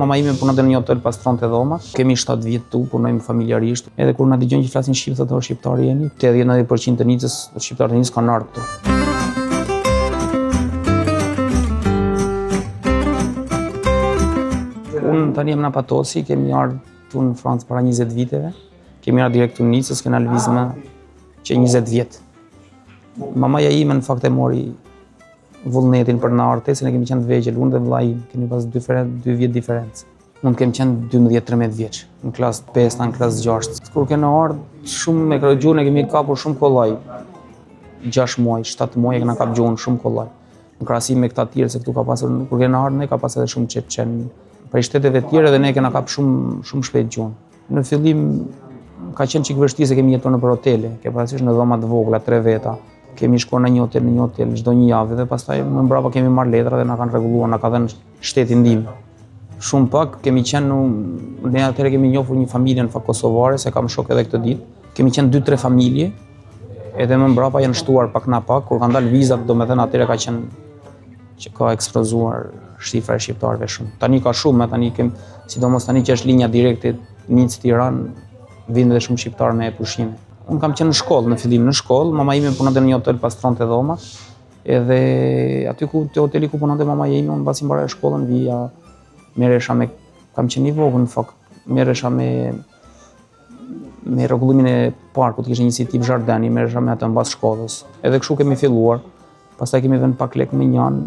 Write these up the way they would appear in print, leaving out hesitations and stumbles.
mama ime punonte në një hotel pastronte dhomat. Kemi 7 vjet tu, punojmë familjarisht. Edhe kur na dëgjojnë që flasin shqip, thotë shqiptar jeni. 80-90% të Nicës, shqiptarët e Nicës kanë ardhur këtu. Unë tani jam në Patosi, kemi ardhur tu në Francë para 20 viteve. Kemi ardhur direkt tu në Nicës, kena lëvizë më që 20 vjet. Mamaja ime në fakt e mori vullnetin për në arte, se ne kemi qenë të vegjël, unë dhe vllai im, kemi pas 2 vjet diferencë. Unë kemi qenë 12-13 vjeç, në klasë 5, në klasë 6. Kur kena ardhur shumë me gjuhën e kemi kapur shumë kollaj. 6 muaj, 7 muaj e kena kap gjuhën shumë kollaj. Në krahasim me këta tjerë se këtu ka pasur, kur kena ardhur ne ka pas edhe shumë çeçen. Për shteteve të tjera dhe ne kena kap shumë shpejt gjuhën. Në fillim ka qenë çik vështirë se kemi jetuar në hotele, ke parasysh në dhoma të vogla, 3 veta. Kemi shkuar në një hotel çdo një javë dhe pastaj më mbrapa kemi marrë letra dhe na kanë rregulluar, na ka dhënë shteti ndihmë. Shumë pak kemi qenë, ne atëherë kemi njohur një familje në fakt kosovare, se kam shok edhe këtë ditë. Kemi qenë 2-3 familje, edhe më mbrapa janë shtuar pak na pak, kur kanë dalë vizat, domethënë atëherë ka qenë që ka eksplozuar shifra e shqiptarëve shumë. Tani ka shumë, tani kemi, sidomos tani që është linja direkte Nicë-Tiranë, vinë edhe shumë shqiptarë me pushime. Unë kam qenë në shkollë, në fillim në shkollë, mama ime punonte në një hotel pastronte dhomat, edhe aty ku te hoteli ku punonte mamaja ime, unë mbasi mbaroj shkollën vija, merresha me, kam qenë i vogël në fakt, merresha me rregullimin e parkut, kishte një si tip jardini, merresha me atë mbas shkollës. Edhe kështu kemi filluar, pastaj kemi vënë pak lek me njan,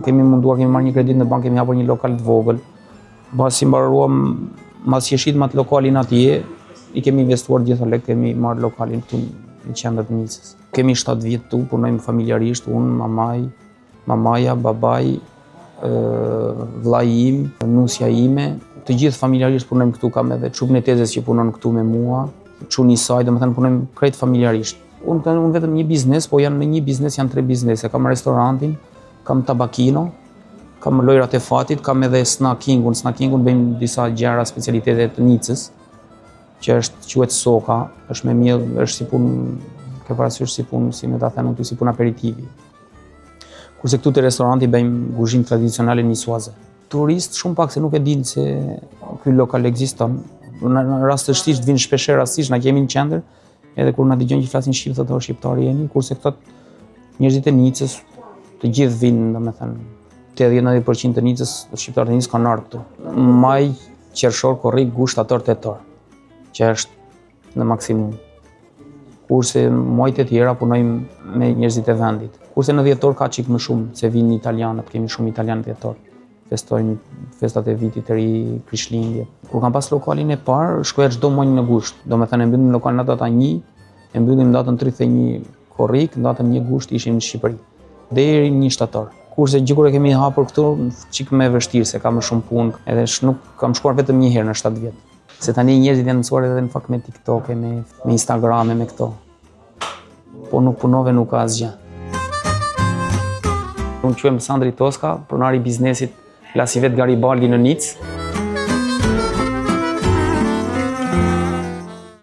kemi munduar, kemi marrë një kredit në bankë, kemi hapur një lokal të vogël. Mbasi mbaruam, mbasi e shitëm atë lokalin atje, i kemi investuar gjithë lek, kemi marrë lokalin këtu në qendër të Nicës. Kemi 7 vjet tu, punojmë familjarisht, unë, mamaja, babai, vllai im, nusja ime, të gjithë familjarisht punojmë këtu, kam edhe çupin e tezës që punon këtu me mua, çuni i saj, domethënë punojmë krejt familjarisht. Unë vetëm një biznes, po janë në një biznes, janë 3 biznese, kam restorantin, kam tabakino, kam lojrat e fatit, kam edhe snackingun bëjmë disa gjëra specialitete të Nicës, që quhet soka, është me miell, është si punë, ke parasysh si punë, si me ta thënë këtu, si punë aperitivi. Kurse këtu te restoranti bëjmë kuzhinë tradicionale niçoise. Turistë shumë pak se nuk e dinë se ky lokal ekziston. Në rastësisht vinë shpesh rastësisht, na kemi në qendër, edhe kur na dëgjojnë që flasin shqip, thotë shqiptar jeni, kurse këto njerëzit e Nicës, të gjithë vinë, domethënë 80-90% të Nicës, shqiptarët e Nicës kanë ardhur këtu. Maj, qershor, korrik, gusht, tetor, që është në maksimum. Kurse muajt e tjera punojmë me njerëzit e vendit. Kurse në dhjetor ka çik më shumë, se vinë italianët, kemi shumë italianë dhjetor. Festojnë festat e vitit të ri, Krishtlindje. Kur kam pas lokalin e parë, shkoja çdo muaj në gusht. Domethënë e mbyllim lokalin data 1, e mbyllim datën 31 korrik, datën 1 gusht ishim në Shqipëri, deri 1 shtator. Kurse gjë kur e kemi hapur këtu, çik më vështirë se ka më shumë punë, edhe nuk kam shkuar vetëm një herë në 7 vjet. Se tani njerëzit janë mësuar edhe në fakt me TikTok, me Instagram, me këto. Po nuk punove, nuk ka asgjë. Unë quhem Sandri Toska, pronari i biznesit Klasi vet Garibaldi në Nicë.